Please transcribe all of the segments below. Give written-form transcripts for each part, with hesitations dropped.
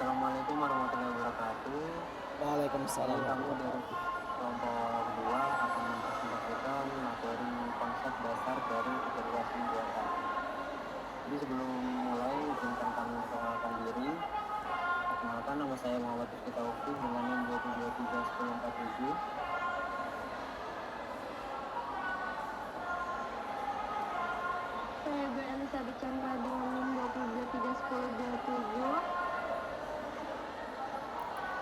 Assalamualaikum warahmatullahi wabarakatuh. Jadi Waalaikumsalam kami warahmatullahi dari kelompok 2 akan mempresentasikan materi konsep dasar dari kecerdasan buatan. Jadi sebelum mulai, izinkan kami memperkenalkan diri. Perkenalkan, nama saya Muhammad Rizky Taufik dengan NIM 2231047. Saya Bu Elizabeth Chandra dengan NIM 2231027.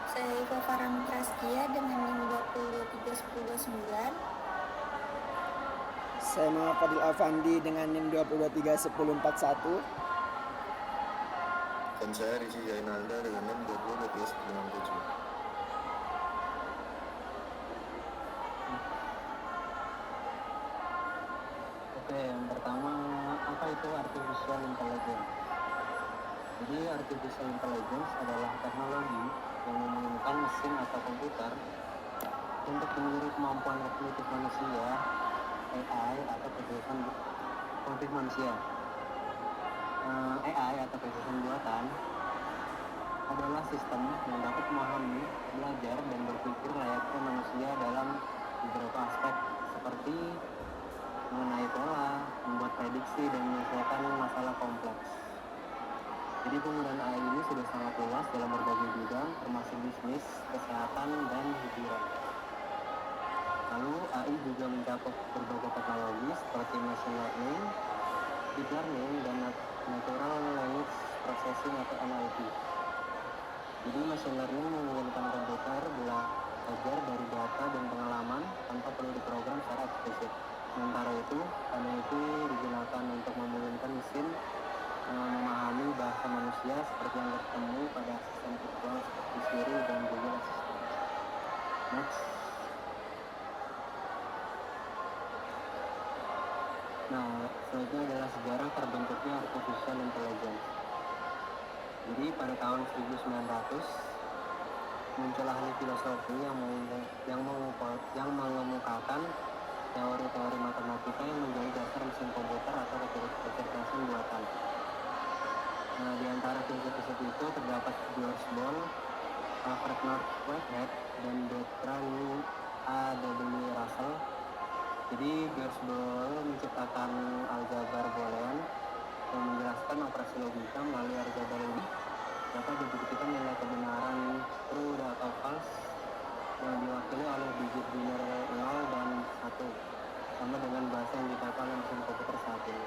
Saya Ika Farhan Prastia dengan NIM 2231029. Saya Muhammad Fadil Afandi dengan NIM 2231041. Dan saya Rizky Zainalda dengan NIM 2231067. Oke, yang pertama, apa itu artificial intelligence? Jadi artificial intelligence adalah teknologi yang memungkinkan mesin atau komputer untuk meniru kemampuan kognitif manusia, AI atau kecerdasan kognitif manusia. AI atau kecerdasan buatan adalah sistem yang dapat memahami, belajar, dan berpikir layaknya manusia dalam beberapa aspek seperti mengenai pola, membuat prediksi, dan menyelesaikan masalah kompleks. Jadi penggunaan AI ini sudah sangat luas dalam berbagai bidang, termasuk bisnis, kesehatan, dan hiburan. Lalu AI juga mencakup berbagai teknologi seperti machine learning, deep learning, dan natural language processing atau NLP. Jadi machine learning memungkinkan komputer belajar dari data dan pengalaman tanpa perlu diprogram secara eksplisit. Sementara itu, NLP digunakan untuk memungkinkan mesin memahami bahasa manusia seperti yang bertemu pada asisten virtual seperti Siri dan Google Assistant. Next. Nah, selanjutnya adalah sejarah terbentuknya artificial intelligence. Jadi pada tahun 1900 muncul ahli filosofi yang mengemukakan teori-teori matematika yang menjadi dasar mesin komputer atau kecerdasan buatan. Nah, di antara filsuf itu terdapat George Boole, Alfred North Whitehead, dan Bertrand A. W. Russell. Jadi George Boole menciptakan aljabar boolean yang menjelaskan operasi logika melalui aljabar ini dapat dibuktikan nilai kebenaran true atau false yang diwakili oleh digit biner 0 dan 1 sama dengan bahasa yang dipakai oleh mesin komputer saat ini.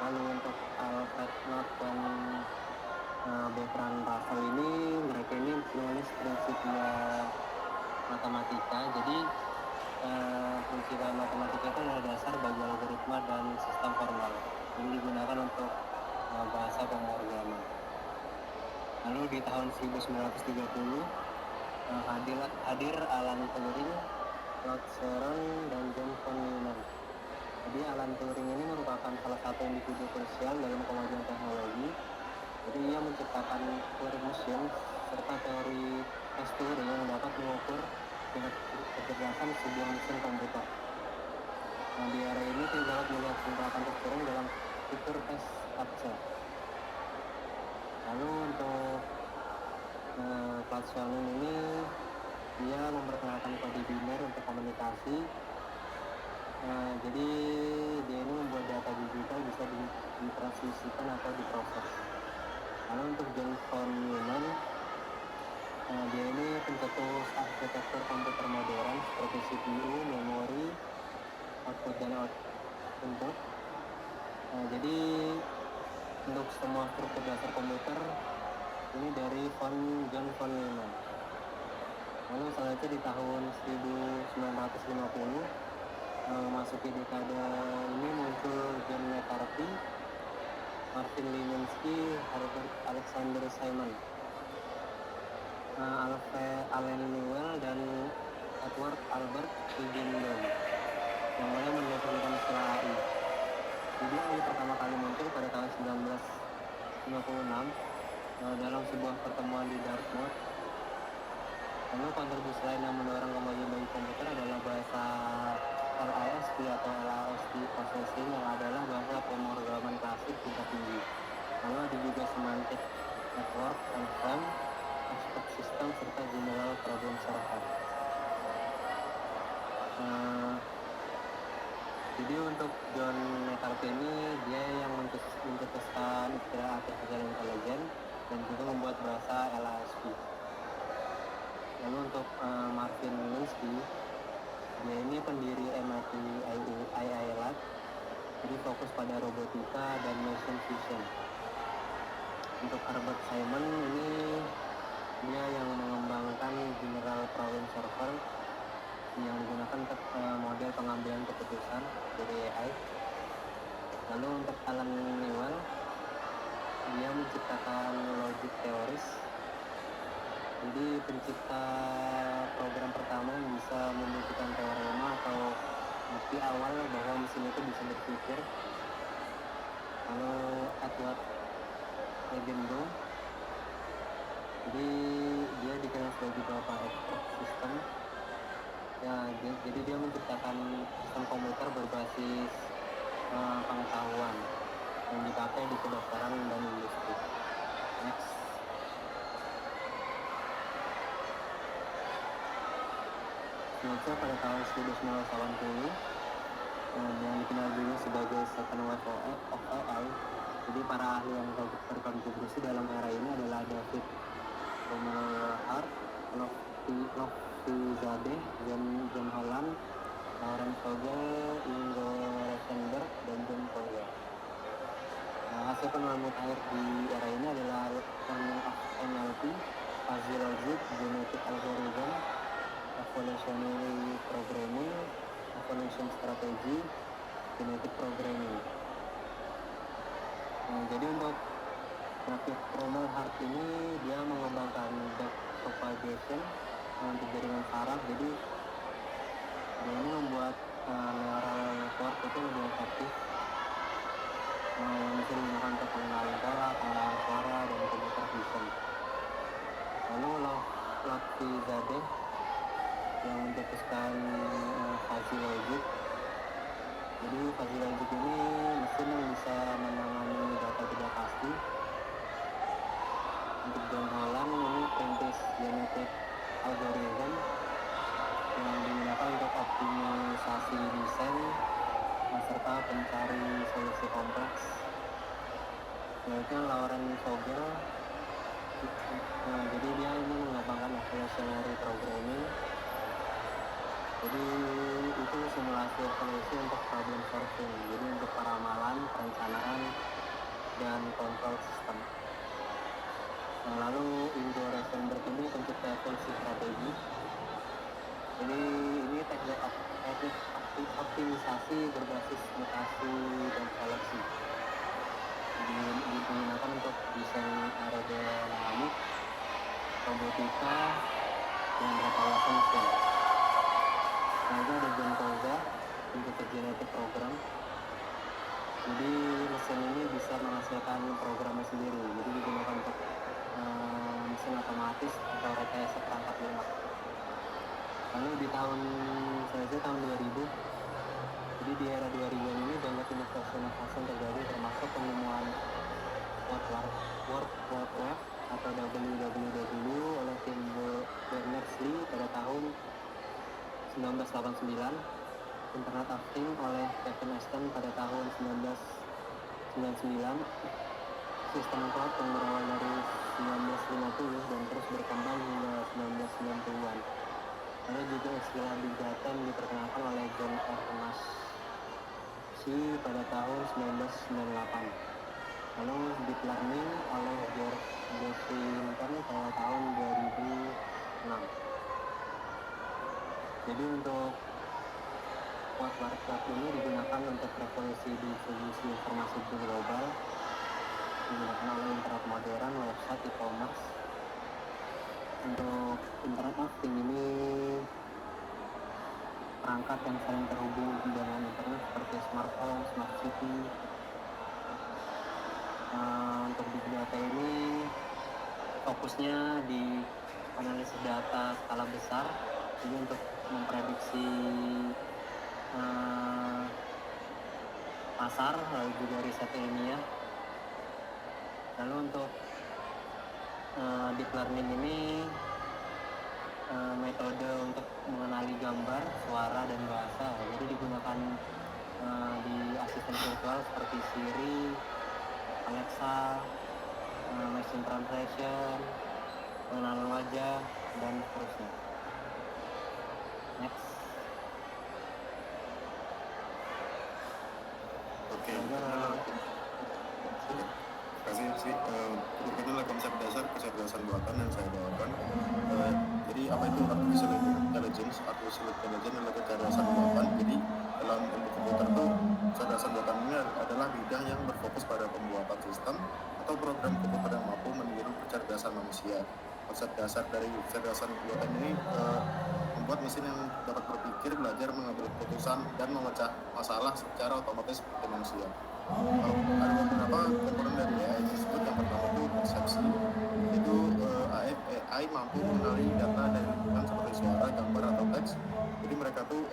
Lalu untuk Alfred North dan Bertrand Russell mereka ini menulis prinsipnya matematika. Jadi prinsip matematika itu adalah dasar bagi algoritma dan sistem formal. Ini digunakan untuk bahasa pemrograman. Lalu di tahun 1930 hadir Alan Turing, Claude Shannon, dan John von Neumann. Jadi Alan Turing ini merupakan salah satu individu krusial dalam kemajuan teknologi. Jadi ia menciptakan Turing machine serta teori tes Turing yang dapat mengukur tingkat kecerdasan sebuah mesin komputer. Nah, di era ini kita dapat melihat penerapan tes Turing dalam fitur tes captcha. Lalu untuk Claude Shannon ini dia memperkenalkan kode biner untuk komunikasi. Jadi dia ini membuat data digital bisa ditransmisikan atau diproses. Lalu untuk John von Neumann, dia ini pencetus arsitektur komputer modern seperti CPU, memori, output dan input. Jadi untuk semua struktur dasar komputer ini dari John von Neumann. Lalu selanjutnya di tahun 1950 memasuki dekade ini muncul John McCarthy, Martin Leninsky, Herbert Alexander Simon, Allen Newell, dan Edward Albert Higginbotham yang mulai mendefinisikan istilah AI. Jadi AI pertama kali muncul pada tahun 1956 dalam sebuah pertemuan di Dartmouth. Lalu kontribusi lain yang mendorong kemajuan bagi komputer adalah bahasa LISP atau LASP processing yang adalah bahasa pemrograman klasik tingkat tinggi. Lalu ada juga semantic network and frame Jadi untuk John McCarthy ini dia yang mencetuskan istilah artificial intelligence dan juga membuat bahasa LSP. Lalu untuk Marvin Minsky, dia ini pendiri MIT AI Lab, jadi fokus pada robotika dan machine vision. Untuk Herbert Simon ini dia yang mengembangkan General Problem Solver yang digunakan untuk model pengambilan keputusan dari AI. Lalu untuk Alan Newell, dia menciptakan logic theories, jadi pencipta program pertama yang bisa membuktikan teorema atau bukti awal bahwa mesin itu bisa berpikir. Lalu Edward Legendro, jadi dia dikenal sebagai bapak expert system. Ya, jadi dia menciptakan sistem komputer berbasis pengetahuan yang dipakai di kedokteran dan industri. Next. Selanjutnya pada tahun 1980 yang dikenal juga sebagai second wave of AI. Jadi para ahli yang berkontribusi dalam era ini adalah David Hart, Lotfi Zadeh, John Holland, Lawrence Vogel, Ingo Rosenberg, dan John Collier. Hasil penemuan mutakhir di era ini adalah learning of NLP, fuzzy logic, genetic algorithm, evolutionary programming, evolution strategy, genetic programming. Jadi untuk David Hart ini dia mengembangkan backpropagation untuk jaringan saraf. Jadi dia ini membuat neural network itu lebih efektif yang bisa digunakan untuk pengenalan pola, pengenalan suara, dan computer vision. Lalu Lotfi Zadeh yang mencetuskan fuzzy logic. Jadi fuzzy logic ini mesin yang bisa menangani data tidak pasti. Untuk John Holland ini Prentice genetic algorithm yang digunakan untuk optimisasi desain serta pencari solusi kompleks. Selanjutnya Lawrence Vogel, jadi dia ini mengembangkan evolutionary programming. Jadi itu simulasi evolusi untuk problem solving, jadi untuk peramalan, perencanaan, dan kontrol sistem. Lalu Ingo Rosenberg ini pencipta evolusi strategi. Jadi ini teknik optimisasi berbasis mutasi dan seleksi. Digunakan untuk desain aerodinamik, robotika, dan rekayasa mesin. Lalu ada John Koza, komputer genetik program. Jadi mesin ini bisa menghasilkan programnya sendiri. Jadi digunakan untuk mesin otomatis atau rekayasa perangkat lunak. Lalu di tahun 2000, jadi di era 2000 ini banyak inovasi terjadi, termasuk penemuan World Wide Web atau WWW oleh tim Berners-Lee pada tahun 1989, Internet of Things oleh Kevin Ashton pada tahun 1999, sistem cloud yang berawal dari 1950 dan terus berkembang hingga 1990-an. Lalu juga istilah Big Data yang diperkenalkan oleh John Ernest pada tahun 1998. Lalu Deep Learning oleh George Washington pada tahun 2006. Jadi untuk World Wide Web ini digunakan untuk revolusi distribusi informasi global, digunakan oleh internet modern, website, e-commerce. Untuk Internet of Things ini perangkat yang saling terhubung dengan internet seperti smart home, smart city. Untuk Big Data ini fokusnya di analisis data skala besar, jadi untuk memprediksi pasar, lalu juga riset ilmiah. Lalu untuk Deep Learning ini metode untuk mengenali gambar, suara, dan bahasa. Jadi digunakan di asisten virtual seperti Siri, Alexa, machine translation, pengenalan wajah, dan seterusnya. Next. Oke, kasih sih berikutnya adalah konsep dasar kecerdasan buatan yang saya bawakan. Jadi apa itu artificial intelligence? Artificial intelligence adalah kecerdasan buatan. Jadi dalam ilmu komputer itu kecerdasan buatan ini adalah bidang yang berfokus pada pembuatan sistem atau program komputer yang mampu meniru kecerdasan manusia. Konsep dasar dari kecerdasan buatan ini membuat mesin yang dapat berpikir, belajar, mengambil keputusan, dan memecah masalah secara otomatis seperti manusia. Ada beberapa komponen dari AI tersebut. Yang pertama itu persepsi. Itu AI mampu mengenali data dari lingkungan seperti suara, gambar, atau teks. Jadi mereka tuh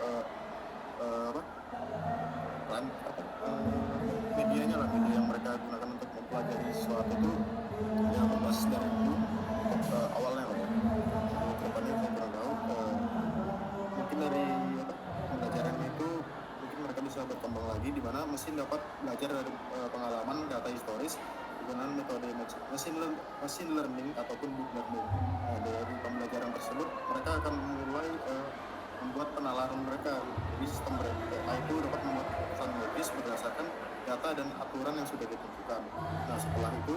medianya lah, media yang mereka gunakan untuk mempelajari sesuatu itu yang berbasis dari itu awalnya lah ya. Kedepannya saya kurang tahu, mungkin dari pembelajaran itu mungkin mereka bisa berkembang lagi, di mana mesin dapat belajar dari pengalaman data historis dengan metode machine learning ataupun deep learning. Dari pembelajaran tersebut mereka akan mulai membuat penalaran mereka. Jadi sistem AI itu dapat membuat keputusan logis berdasarkan data dan aturan yang sudah ditentukan. Nah setelah itu,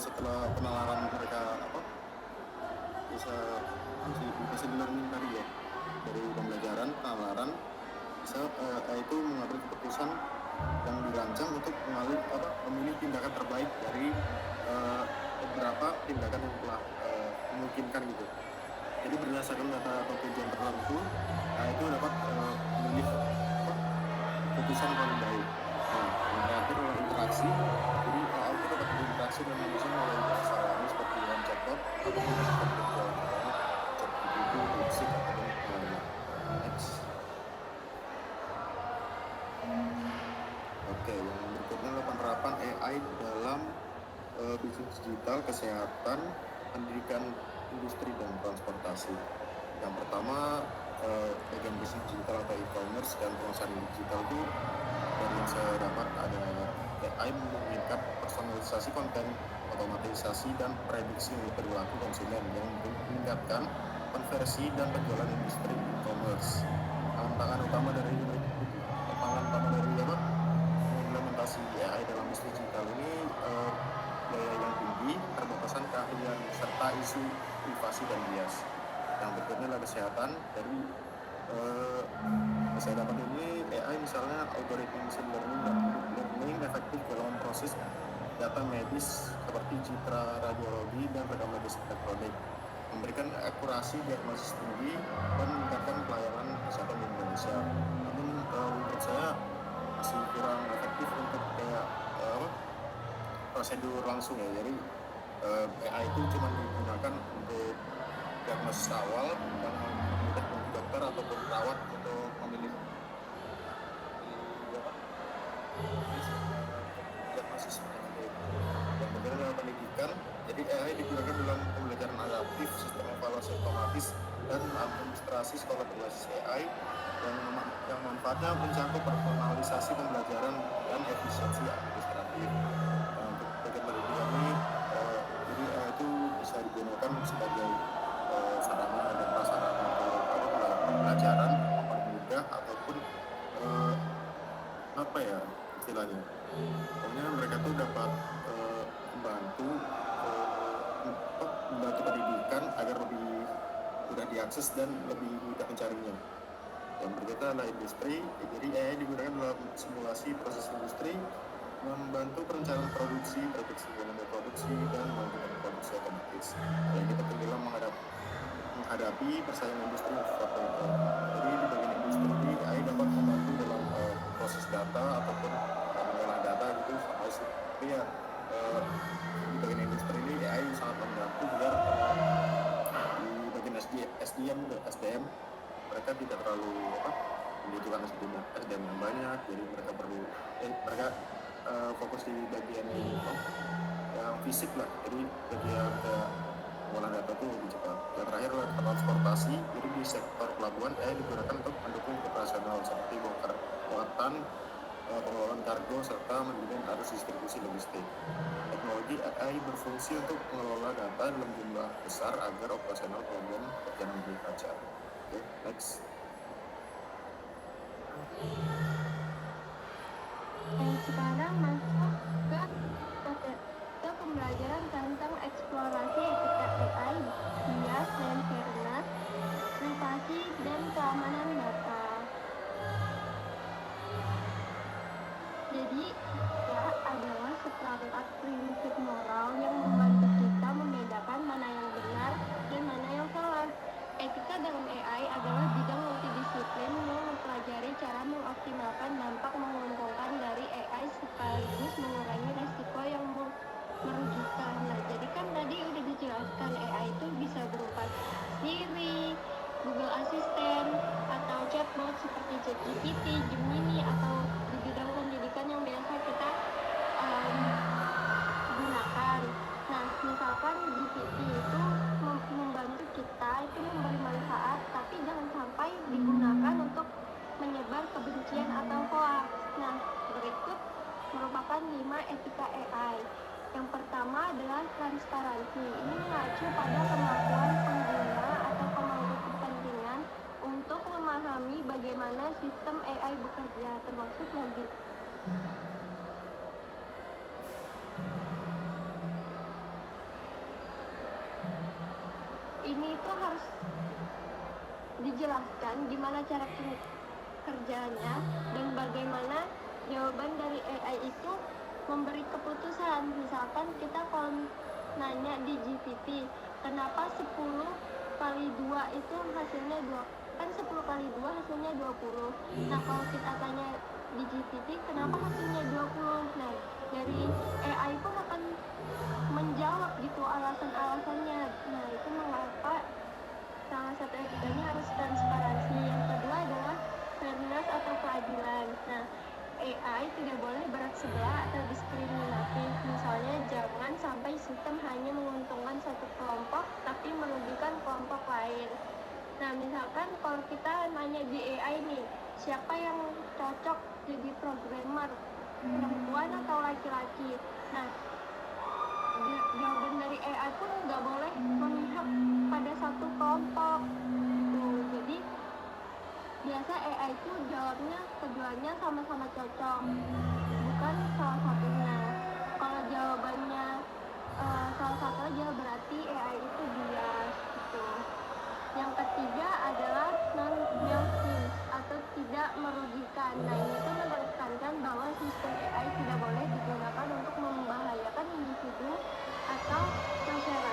setelah penalaran mereka bisa machine learning tadi ya, dari pembelajaran penalaran bisa AI itu mengambil keputusan yang dirancang untuk memilih tindakan terbaik dari beberapa tindakan yang telah memungkinkan gitu. Jadi berdasarkan data atau tujuan tertentu, itu dapat memilih keputusan paling baik. Nah, yang terakhir adalah interaksi. Jadi AI itu dapat berinteraksi dengan manusia melalui bahasa alami seperti dalam chatbot atau sistem virtual, ChatGPT, DeepSeek, ataupun lainnya. Next. Oke, yang berikutnya adalah penerapan AI dalam bisnis digital, kesehatan, pendidikan, industri, dan transportasi. Yang pertama, bagian bisnis digital atau e-commerce dan perusahaan digital itu dari yang saya dapat ada AI memungkinkan personalisasi konten, otomatisasi, dan prediksi perilaku konsumen yang meningkatkan konversi dan penjualan industri e-commerce. Tantangan utama dari implementasi AI dalam bisnis digital ini biaya yang tinggi, keterbatasan keahlian, serta isu privasi dan bias. Yang berikutnya adalah kesehatan. Dari saya dapat ini, AI misalnya algoritma machine learning efektif dalam proses data medis seperti citra radiologi dan rekam medis elektronik, memberikan akurasi diagnosis tinggi dan meningkatkan pelayanan kesehatan di Indonesia. Namun menurut saya masih kurang efektif untuk prosedur langsung ya. Jadi AI itu cuma digunakan untuk diagnosis awal dan memudahkan dokter ataupun perawat untuk memilih diagnosis penyakit. Yang kedua adalah pendidikan. Jadi AI digunakan dalam pembelajaran adaptif, sistem evaluasi otomatis, dan administrasi sekolah berbasis AI yang manfaatnya mencakup personalisasi pembelajaran dan efisiensi administratif. Untuk bagian pendidikan ini, jadi AI itu bisa digunakan sebagai sarana dan prasarana untuk pembelajaran mempermudah ataupun apa ya istilahnya. Pokoknya mereka tuh dapat membantu pendidikan agar lebih mudah diakses dan lebih mudah mencarinya. Yang berikutnya adalah industri. Jadi AI digunakan dalam simulasi proses industri, membantu perencanaan produksi, prediksi volume produksi, dan melakukan produksi otomatis. Dan kita tenggelam menghadapi persaingan industri 4.0. Jadi di bagian industri ini AI dapat membantu dalam proses data ataupun mengolah data gitu sama sih. Tapi ya di bagian industri ini AI sangat membantu biar di bagian SDM mereka tidak terlalu membutuhkan SDM yang banyak. Jadi mereka perlu fokus di bagian yang fisik lah. Jadi bagian kayak mengolah data itu lebih cepat. Yang terakhir adalah transportasi. Jadi di sektor pelabuhan AI digunakan untuk mendukung operasional seperti bongkar muatan kecepatan, pengelolaan kargo, serta manajemen arus distribusi logistik. Teknologi AI berfungsi untuk mengelola data dalam jumlah besar agar operasional pelabuhan berjalan lebih lancar. Oke, next. Sekarang masuk ke pembelajaran tentang eksplorasi etika AI, bias dan fairness, privasi dan keamanan data. Jadi, etika adalah seperangkat prinsip moral yang membantu kita membedakan mana yang benar dan mana yang salah. Etika dalam AI adalah bidang multidisiplin yang mempelajari cara mengoptimalkan dampak menguntungkan dari AI sekaligus mengurangi resiko yang merugikan. Nah, jadi kan tadi udah dijelaskan AI itu bisa berupa Siri, Google Assistant, atau chatbot seperti ChatGPT, Gemini, atau di bidang pendidikan yang biasa kita gunakan. Nah, misalkan GPT itu membantu kita itu memberi manfaat, tapi jangan sampai digunakan untuk menyebar kebencian atau hoax. Nah, berikut merupakan 5 etika AI. Yang pertama adalah transparansi. Ini mengacu pada kemampuan pengguna atau pemangku kepentingan untuk memahami bagaimana sistem AI bekerja, termasuk logik. Ini itu harus dijelaskan gimana cara kerjanya dan bagaimana jawaban dari AI itu memberi keputusan. Misalkan kita kalau nanya di GPT, kenapa 10 kali 2 itu hasilnya 2? Kan 10 kali 2 hasilnya 20. Nah, kalau kita tanya di GPT, kenapa hasilnya 20? Nah, dari AI pun akan menjawab gitu alasan-alasannya. Nah, itu mengapa salah satu etikanya harus transparansi. Yang kedua adalah fairness atau keadilan. Nah, AI tidak boleh berat sebelah atau diskriminatif. Misalnya, jangan sampai sistem hanya menguntungkan satu kelompok tapi merugikan kelompok lain. Nah, misalkan kalau kita nanya di AI nih, siapa yang cocok jadi programmer, perempuan atau laki-laki? Nah, jawaban dari AI pun nggak boleh memihak pada satu kelompok gitu. Jadi biasa AI itu jawabnya keduanya sama-sama cocok, bukan salah satunya. Kalau jawabannya salah satu aja berarti AI itu bias gitu. Yang ketiga adalah non-biasing atau tidak merugikan. Nah, ini tuh menekankan bahwa sistem AI tidak boleh digunakan untuk membahayakan individu atau masyarakat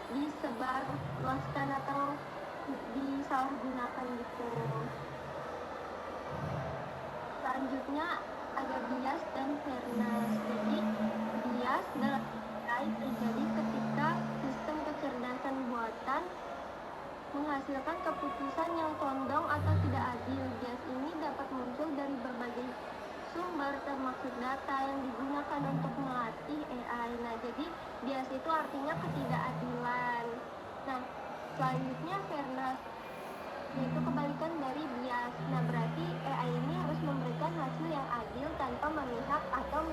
disebar luaskan atau disalahgunakan gitu. Selanjutnya ada bias dan fairness. Jadi bias dalam AI terjadi ketika sistem kecerdasan buatan menghasilkan keputusan yang condong atau tidak adil. Bias ini dapat muncul dari berbagai sumber termasuk data yang digunakan untuk melatih AI. Nah, jadi bias itu artinya ketidakadilan. Nah, selanjutnya fairness, yaitu kebalikan dari bias. Nah, berarti AI ini harus memberikan hasil yang adil tanpa memihak atau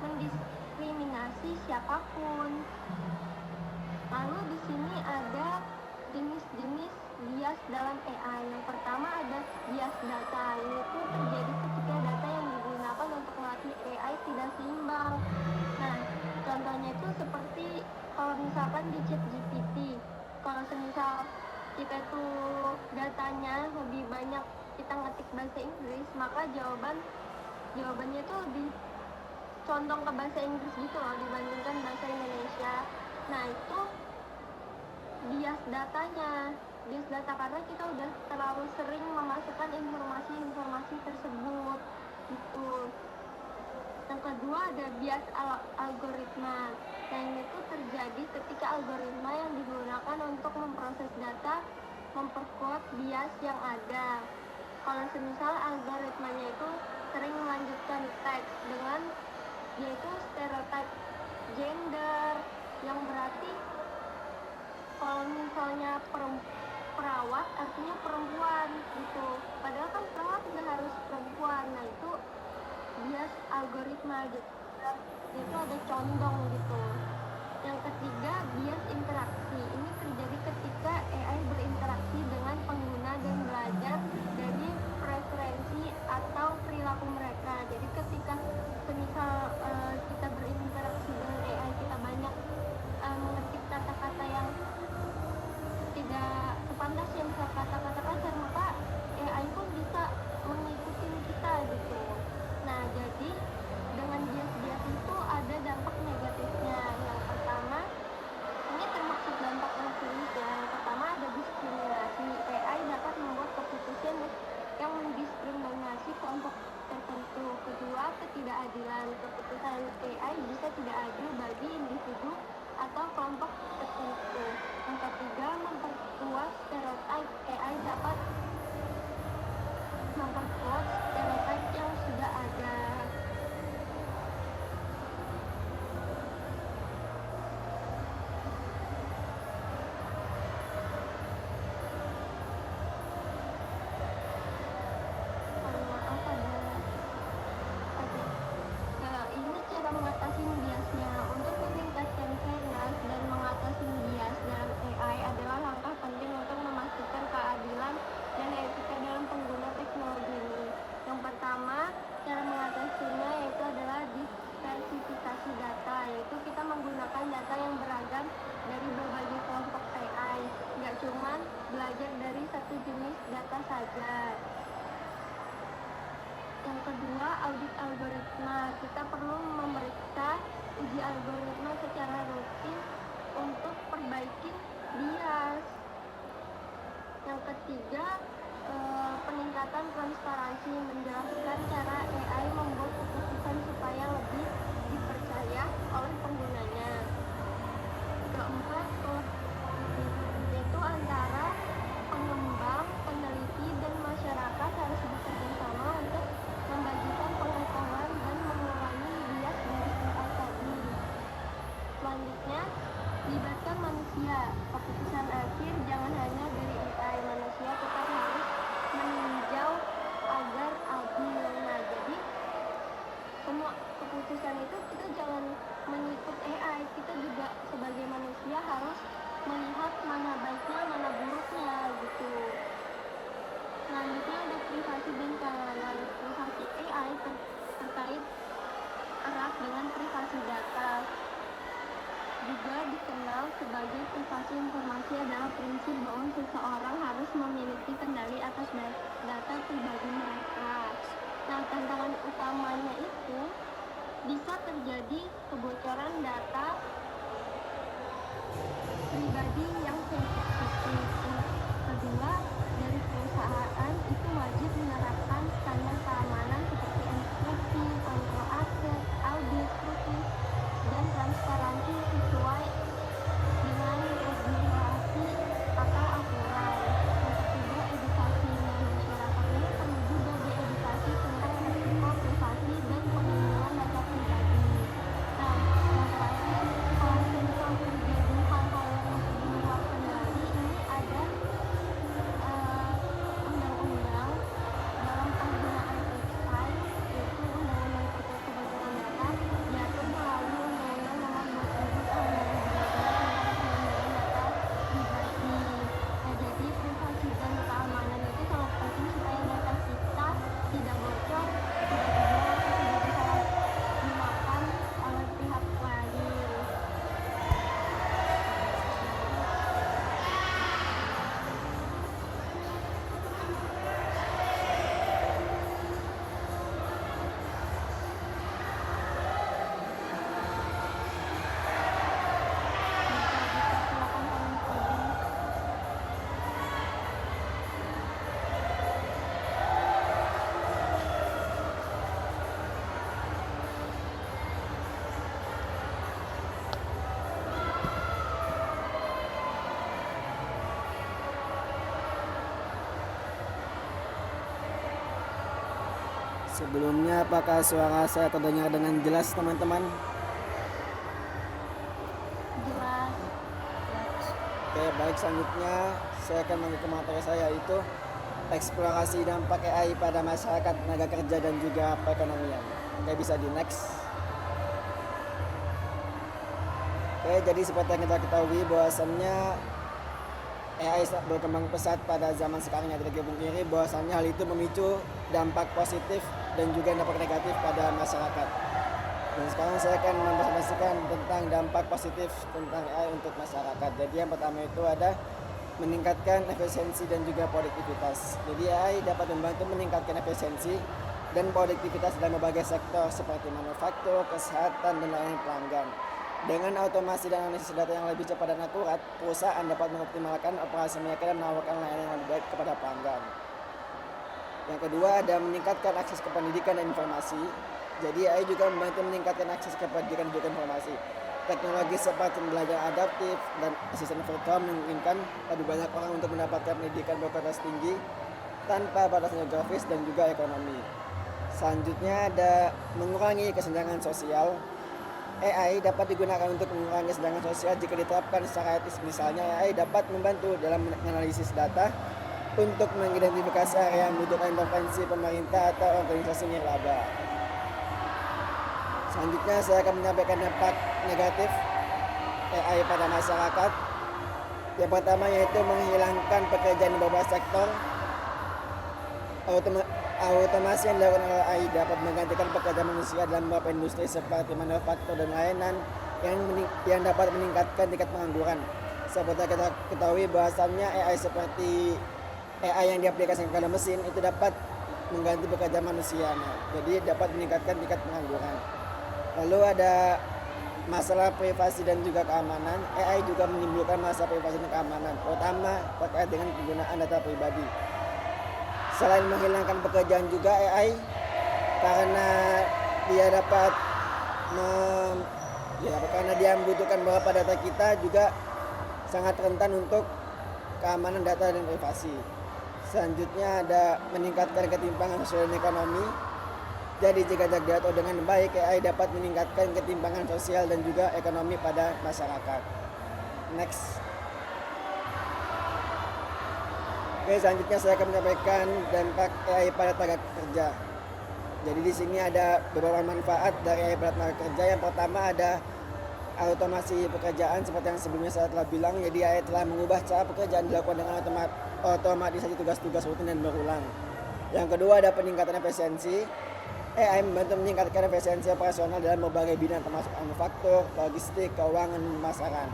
mendiskriminasi siapapun. Lalu di sini ada jenis-jenis bias dalam AI. Yang pertama ada bias data, yaitu terjadi ketika data yang digunakan untuk melatih AI tidak seimbang. Nah, contohnya itu seperti kalau misalkan di ChatGPT, kalau semisal kita tuh datanya lebih banyak kita ngetik bahasa Inggris, maka jawabannya itu lebih condong ke bahasa Inggris gitu loh dibandingkan bahasa Indonesia. Nah, itu bias data karena kita udah terlalu sering memasukkan informasi tersebut gitu. Yang kedua ada bias algoritma. Yang itu terjadi ketika algoritma yang digunakan untuk memproses data memperkuat bias yang ada. Kalau semisal algoritmanya itu sering melanjutkan teks dengan yaitu stereotip gender, yang berarti kalau misalnya perawat artinya perempuan gitu, padahal kan perawat nggak harus perempuan. Nah, itu bias algoritma gitu, itu ada condong gitu. Yang ketiga bias interaksi. Ini terjadi ketika AI berinteraksi dengan pengguna dan belajar dari preferensi atau perilaku mereka. Jadi ketika semisal kita berinteraksi dengan AI, kita banyak mengetik kata-kata yang tidak sepantasnya, misal kata-kata kasar, maka AI pun bisa mengikuti kita gitu. Nah, jadi dengan bias-bias itu ada dampak negatifnya. Yang pertama, ini termasuk dampak yang serius ya. Yang pertama ada diskriminasi. AI dapat membuat keputusan yang mendiskriminasi kelompok tertentu. Kedua, ketidakadilan. Keputusan AI bisa tidak adil bagi individu atau kelompok tertentu. Yang ketiga, memperkuat stereotip. AI dapat memperkuat stereotip yang sudah ada. Ini cara mengatasi biasnya. Untuk meningkatkan fairness dan mengatasi bias dalam AI adalah langkah penting untuk memastikan keadilan dan etika dalam pengguna teknologi ini. Yang pertama, cara mengatasinya yaitu adalah diversifikasi data, yaitu kita menggunakan data yang beragam dari berbagai kelompok AI, nggak cuma belajar dari satu jenis data saja. Yang kedua, audit algoritma. Kita perlu memeriksa uji algoritma secara rutin untuk perbaiki bias. Yang ketiga, peningkatan transparansi, menjelaskan cara AI membuat keputusan supaya lebih dipercaya oleh penggunanya. Keempat, yaitu antara pengembang, peneliti, dan masyarakat harus bekerja sama untuk membagikan pengetahuan dan mengurangi bias dari AI tadi. Selanjutnya, libatkan manusia. Keputusan akhir jangan hanya dari AI, manusia tetap harus meninjau agar adil. Nah, jadi semua keputusan itu kita jangan mengikut AI, kita juga sebagai manusia harus melihat mana baiknya, mana buruknya gitu. Selanjutnya ada privasi dan keamanan. Privasi AI terkait erat dengan privasi data. Juga dikenal sebagai privasi informasi adalah prinsip bahwa seseorang harus memiliki kendali atas data pribadi mereka. Nah, tantangan utamanya itu bisa terjadi kebocoran data Sebelumnya, apakah suara saya terdengar dengan jelas, teman-teman? Jelas. Oke, baik. Selanjutnya, saya akan lanjut ke materi saya, yaitu eksplorasi dampak AI pada masyarakat, tenaga kerja, dan juga perekonomian. Oke, bisa di next. Oke, jadi seperti yang kita ketahui bahwasannya AI berkembang pesat pada zaman sekarang, yang tidak dipungkiri bahwasannya hal itu memicu dampak positif dan juga dampak negatif pada masyarakat. Dan sekarang saya akan mempresentasikan tentang dampak positif tentang AI untuk masyarakat. Jadi yang pertama itu ada meningkatkan efisiensi dan juga produktivitas. Jadi AI dapat membantu meningkatkan efisiensi dan produktivitas dalam berbagai sektor seperti manufaktur, kesehatan, dan layanan pelanggan. Dengan automasi dan analisis data yang lebih cepat dan akurat, perusahaan dapat mengoptimalkan operasi mereka dan menawarkan layanan yang lebih baik kepada pelanggan. Yang kedua ada meningkatkan akses ke pendidikan dan informasi. Jadi AI juga membantu meningkatkan akses ke pendidikan dan juga informasi. Teknologi seperti belajar adaptif dan asisten virtual memungkinkan lebih banyak orang untuk mendapatkan pendidikan berkualitas tinggi tanpa batas geografis dan juga ekonomi. Selanjutnya ada mengurangi kesenjangan sosial. AI dapat digunakan untuk mengurangi kesenjangan sosial jika diterapkan secara etis. Misalnya AI dapat membantu dalam menganalisis data untuk mengidentifikasi area yang membutuhkan intervensi pemerintah atau organisasi nirlaba. Selanjutnya saya akan menyampaikan dampak negatif AI pada masyarakat. Yang pertama yaitu menghilangkan pekerjaan di beberapa sektor. Automasi yang dilakukan oleh AI dapat menggantikan pekerjaan manusia dalam beberapa industri seperti manufaktur dan layanan yang dapat meningkatkan tingkat pengangguran. Seperti kita ketahui bahwasannya AI yang diaplikasikan kepada mesin itu dapat mengganti pekerjaan manusia. Jadi dapat meningkatkan tingkat pengangguran. Lalu ada masalah privasi dan juga keamanan. AI juga menimbulkan masalah privasi dan keamanan, terutama terkait dengan penggunaan data pribadi. Selain menghilangkan pekerjaan juga AI karena dia dapat karena dia membutuhkan beberapa data kita juga sangat rentan untuk keamanan data dan privasi. Selanjutnya ada meningkatkan ketimpangan sosial dan ekonomi. Jadi jika diatur dengan baik, AI dapat meningkatkan ketimpangan sosial dan juga ekonomi pada masyarakat. Next. Oke, selanjutnya saya akan menyampaikan dampak AI pada tenaga kerja. Jadi di sini ada beberapa manfaat dari AI pada tenaga kerja. Yang pertama ada automasi pekerjaan seperti yang sebelumnya saya telah bilang. Jadi AI telah mengubah cara pekerjaan dilakukan dengan otomatisasi tugas-tugas rutin dan berulang. Yang kedua ada peningkatan efisiensi. AI membantu meningkatkan efisiensi operasional dalam berbagai bidang termasuk manufaktur, logistik, keuangan, dan pemasaran.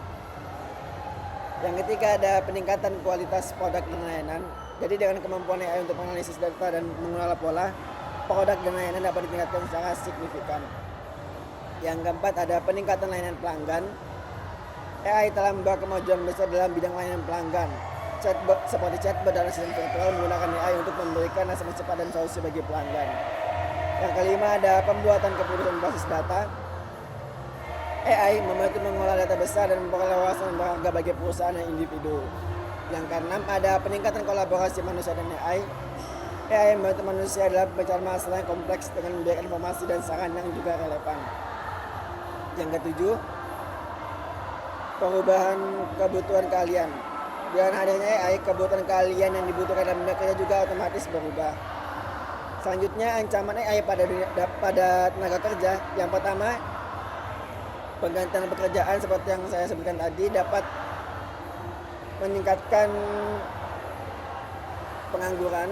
Yang ketiga ada peningkatan kualitas produk dan layanan. Jadi dengan kemampuan AI untuk menganalisis data dan mengelola pola, produk dan layanan dapat ditingkatkan secara signifikan. Yang keempat ada peningkatan layanan pelanggan. AI telah membawa kemajuan besar dalam bidang layanan pelanggan. Seperti chatbot dan asisten virtual menggunakan AI untuk memberikan respon cepat dan solusi bagi pelanggan. Yang kelima ada pembuatan keputusan basis data. AI membantu mengolah data besar dan memperoleh wawasan berharga bagi perusahaan dan individu. Yang keenam ada peningkatan kolaborasi manusia dan AI. AI membantu manusia dalam pencarian masalah yang kompleks dengan memberikan informasi dan saran yang juga relevan. Yang ketujuh, perubahan kebutuhan kalian. Dengan adanya AI, kebutuhan kalian yang dibutuhkan dalam dunia kerja juga otomatis berubah. Selanjutnya ancaman AI pada tenaga kerja. Yang pertama, penggantian pekerjaan seperti yang saya sebutkan tadi dapat meningkatkan pengangguran.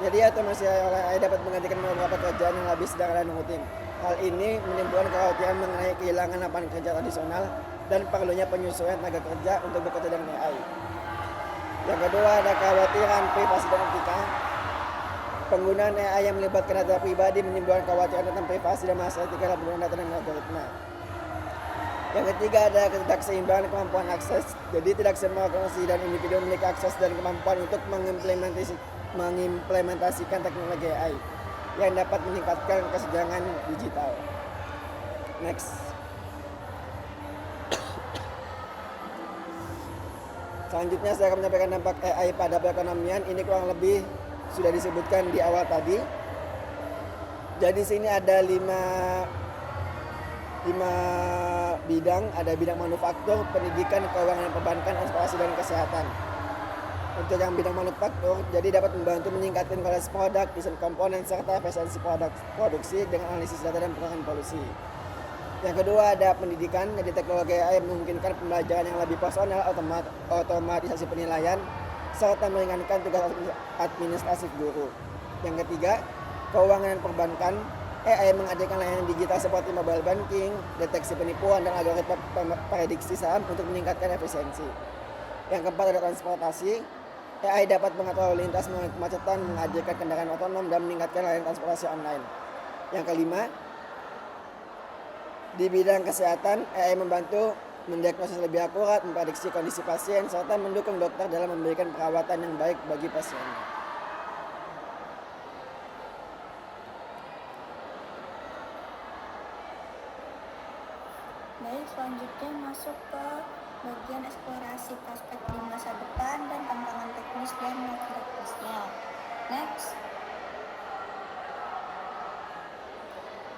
Jadi otomasi AI dapat menggantikan beberapa pekerjaan yang lebih sederhana dan rutin. Hal ini menimbulkan kekhawatiran mengenai kehilangan lapangan kerja tradisional dan perlunya penyesuaian tenaga kerja untuk bekerja dengan AI. Yang kedua ada kekhawatiran privasi dan etika. Penggunaan AI yang melibatkan data pribadi menimbulkan kekhawatiran tentang privasi dan masalah etika dalam penggunaan data dan algoritma. Yang ketiga ada ketidakseimbangan kemampuan akses. Jadi tidak semua organisasi dan individu memiliki akses dan kemampuan untuk mengimplementasikan teknologi AI yang dapat meningkatkan kesenjangan digital. Next. Selanjutnya saya akan menyampaikan dampak AI pada perekonomian. Ini kurang lebih sudah disebutkan di awal tadi. Jadi sini ada lima bidang, ada bidang manufaktur, pendidikan, keuangan dan perbankan, asuransi dan kesehatan. Untuk yang bidang manufaktur, jadi dapat membantu meningkatkan kualitas produk, desain komponen, serta efisiensi produksi dengan analisis data dan pengurangan polusi. Yang kedua ada pendidikan, jadi teknologi AI memungkinkan pembelajaran yang lebih personal, otomatisasi penilaian, serta meringankan tugas administratif guru. Yang ketiga, keuangan dan perbankan, AI menghadirkan layanan digital seperti mobile banking, deteksi penipuan, dan algoritma prediksi saham untuk meningkatkan efisiensi. Yang keempat ada transportasi, AI dapat mengatur lalu lintas, mengurangi kemacetan, menghadirkan kendaraan otonom, dan meningkatkan layanan transportasi online. Yang kelima, di bidang kesehatan, AI membantu mendiagnosis lebih akurat, memprediksi kondisi pasien, serta mendukung dokter dalam memberikan perawatan yang baik bagi pasien. Baik, selanjutnya masuk ke bagian eksplorasi prospek di masa depan dan tantangan teknis dan teknisnya. Next.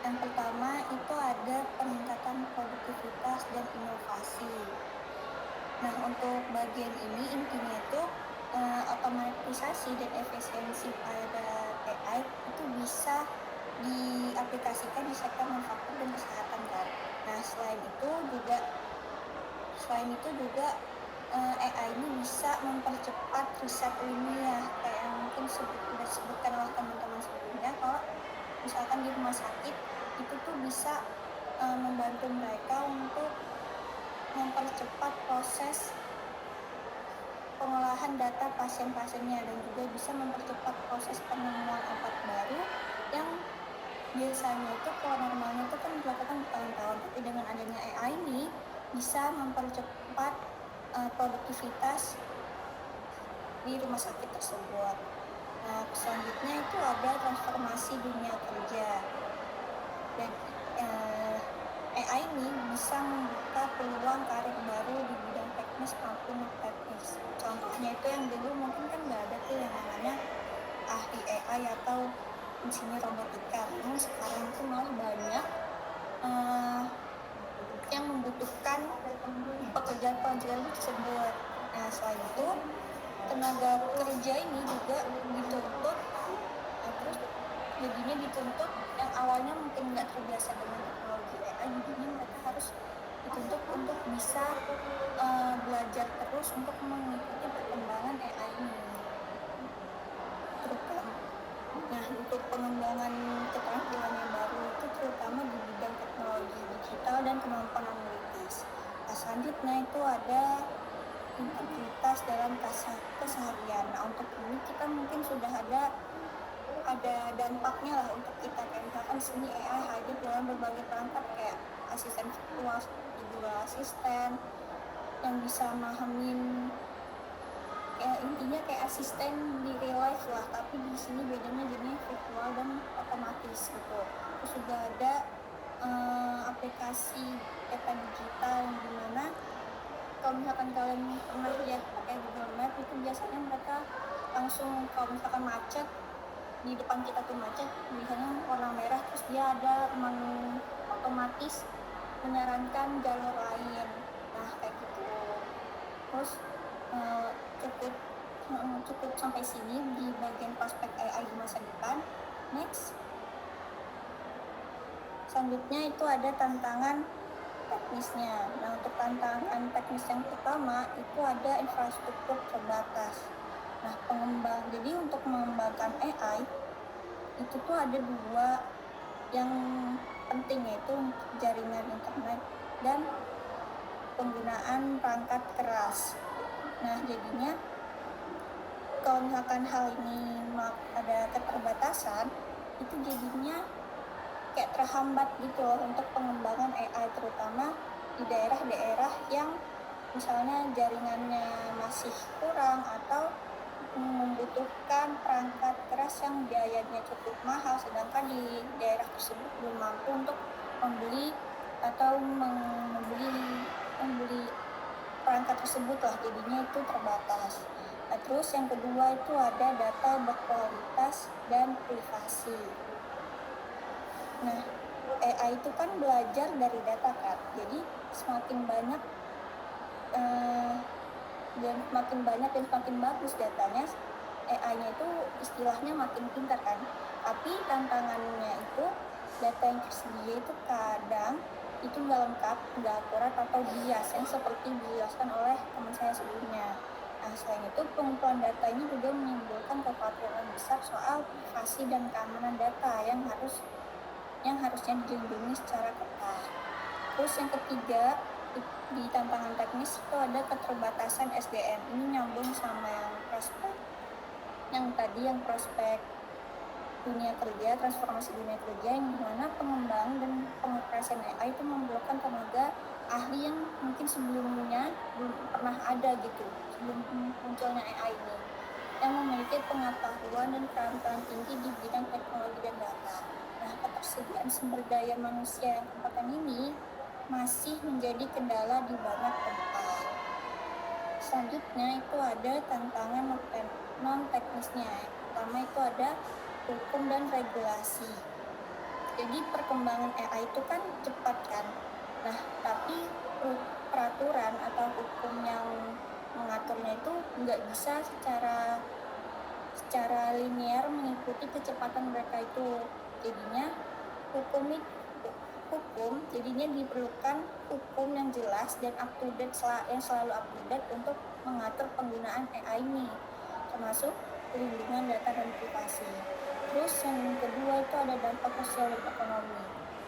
Yang pertama itu ada peningkatan produktivitas dan inovasi. Nah, untuk bagian ini intinya itu otomatisasi dan efisiensi pada AI itu bisa diaplikasikan di sektor manufaktur dan kesehatan kan. Nah, selain itu juga AI ini bisa mempercepat riset ilmiah kayak yang mungkin sudah disebutkan oleh teman-teman sebelumnya. Kalau misalkan di rumah sakit itu tuh bisa membantu mereka untuk mempercepat proses pengolahan data pasien-pasiennya dan juga bisa mempercepat proses penemuan obat baru yang biasanya itu kalau normalnya itu kan dilakukan bertahun-tahun, tapi dengan adanya AI ini bisa mempercepat produktivitas di rumah sakit tersebut. Nah, selanjutnya itu ada transformasi dunia kerja. Dan AI ini bisa membuka peluang karir baru di bidang teknis maupun non-teknis. Contohnya itu yang dulu mungkin kan nggak ada tuh yang namanya ahli AI atau insinyur robotika. Namun sekarang itu malah banyak yang membutuhkan pekerjaan-pekerjaan tersebut. Nah, selain itu tenaga kerja ini juga dituntut, terus jadinya dituntut yang awalnya mungkin nggak terbiasa dengan teknologi AI, jadinya mereka harus dituntut untuk bisa belajar terus untuk mengikuti perkembangan AI ini. Nah, untuk pengembangan keterampilan yang baru itu terutama di bidang teknologi digital dan kemampuan analitis. Nah, selanjutnya itu ada integritas dalam keseharian. Nah, untuk ini kita mungkin sudah ada dampaknya lah untuk kita, kayak misalkan sini AI hadir dalam berbagai perangkat kayak asisten virtual, digital asisten yang bisa mahamin intinya kayak asisten di real life lah, tapi di sini bedanya jadinya virtual dan otomatis gitu. Terus juga ada aplikasi peta digital yang dimana kalau misalkan kalian pernah lihat pakai Google Map itu biasanya mereka langsung kalau misalkan macet di depan kita tuh macet, biasanya warna merah terus dia ada otomatis menyarankan jalur lain. Nah, kayak gitu. Terus cukup sampai sini di bagian prospek AI di masa depan. Next. Selanjutnya itu ada tantangan teknisnya. Nah, untuk tantangan teknis yang pertama itu ada infrastruktur terbatas. Nah, jadi untuk mengembangkan AI itu tuh ada dua yang penting, yaitu jaringan internet dan penggunaan perangkat keras. Nah, jadinya kalau misalkan hal ini ada keterbatasan, itu jadinya kayak terhambat gitu loh untuk pengembangan AI, terutama di daerah-daerah yang misalnya jaringannya masih kurang atau membutuhkan perangkat keras yang biayanya cukup mahal, sedangkan di daerah tersebut belum mampu untuk membeli atau membeli perangkat tersebut lah, jadinya itu terbatas. Nah, terus yang kedua itu ada data berkualitas dan privasi. Nah, AI itu kan belajar dari data kan, jadi semakin banyak dan semakin bagus datanya, AI-nya itu istilahnya makin pintar kan. Tapi tantangannya itu data yang tersedia itu kadang itu nggak lengkap, nggak akurat atau bias yang seperti dijelaskan oleh teman saya sebelumnya. Nah, selain itu pengumpulan data ini juga menimbulkan kekhawatiran besar soal privasi dan keamanan data yang harusnya dilindungi secara ketat. Terus yang ketiga, di tantangan teknis itu ada keterbatasan SDM. Ini nyambung sama yang prospek dunia kerja, transformasi dunia kerja, yang dimana pengembang dan pengoperasian AI itu memerlukan tenaga ahli yang mungkin sebelumnya belum pernah ada gitu, sebelum munculnya AI ini, yang memiliki pengetahuan dan keterampilan tinggi di bidang teknologi dan data. Nah, ketersediaan sumber daya manusia yang kompeten ini masih menjadi kendala di banyak tempat. Selanjutnya itu ada tantangan non teknisnya. Pertama itu ada hukum dan regulasi. Jadi perkembangan AI itu kan cepat kan. Nah, tapi peraturan atau hukum yang mengaturnya itu nggak bisa secara linear mengikuti kecepatan mereka itu. Jadinya jadinya diperlukan hukum yang jelas dan up to date, yang selalu up to date untuk mengatur penggunaan AI ini, termasuk perlindungan data dan privasi. Terus yang kedua itu ada dampak sosial dan ekonomi.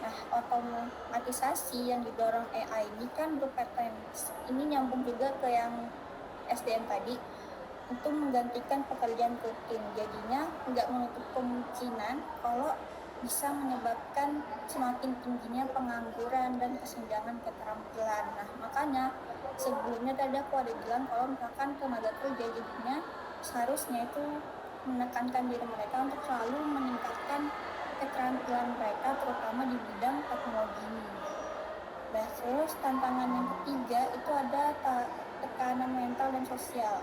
Nah, otomatisasi yang didorong AI ini kan berpotensi, ini nyambung juga ke yang SDM tadi, itu menggantikan pekerjaan rutin. Jadinya nggak menutup kemungkinan kalau bisa menyebabkan semakin tingginya pengangguran dan kesenjangan keterampilan. Nah, makanya sebelumnya tadi aku ada bilang kalau misalkan tenaga kerja jadinya seharusnya itu menekankan diri mereka untuk selalu meningkatkan keterampilan mereka, terutama di bidang teknologi ini. Nah, terus tantangan yang ketiga itu ada tekanan mental dan sosial.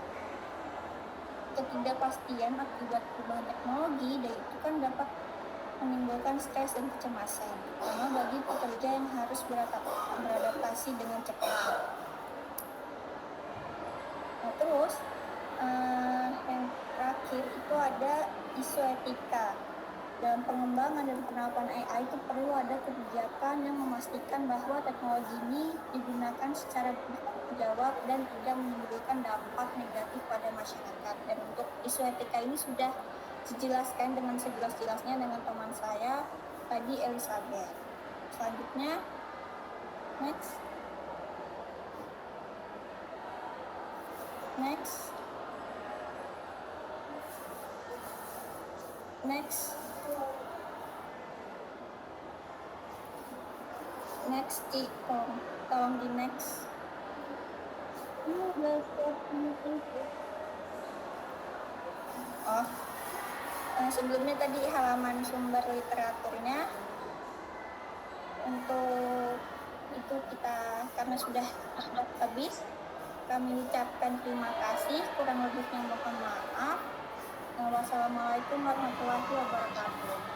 Ketidakpastian akibat perubahan teknologi, dan itu kan dapat menimbulkan stres dan kecemasan, terutama bagi pekerja yang harus beradaptasi dengan cepat. Nah, terus yang terakhir itu ada isu etika. Dalam pengembangan dan penerapan AI itu perlu ada kebijakan yang memastikan bahwa teknologi ini digunakan secara bertanggung jawab dan tidak menimbulkan dampak negatif pada masyarakat. Dan untuk isu etika ini sudah dijelaskan dengan sejelas-jelasnya dengan teman saya tadi, Elizabeth. Selanjutnya, next. Tolong di next. Sebelumnya tadi halaman sumber literaturnya. Untuk itu kita, karena sudah habis, kami ucapkan terima kasih, kurang lebihnya mohon maaf. Wassalamualaikum warahmatullahi wabarakatuh.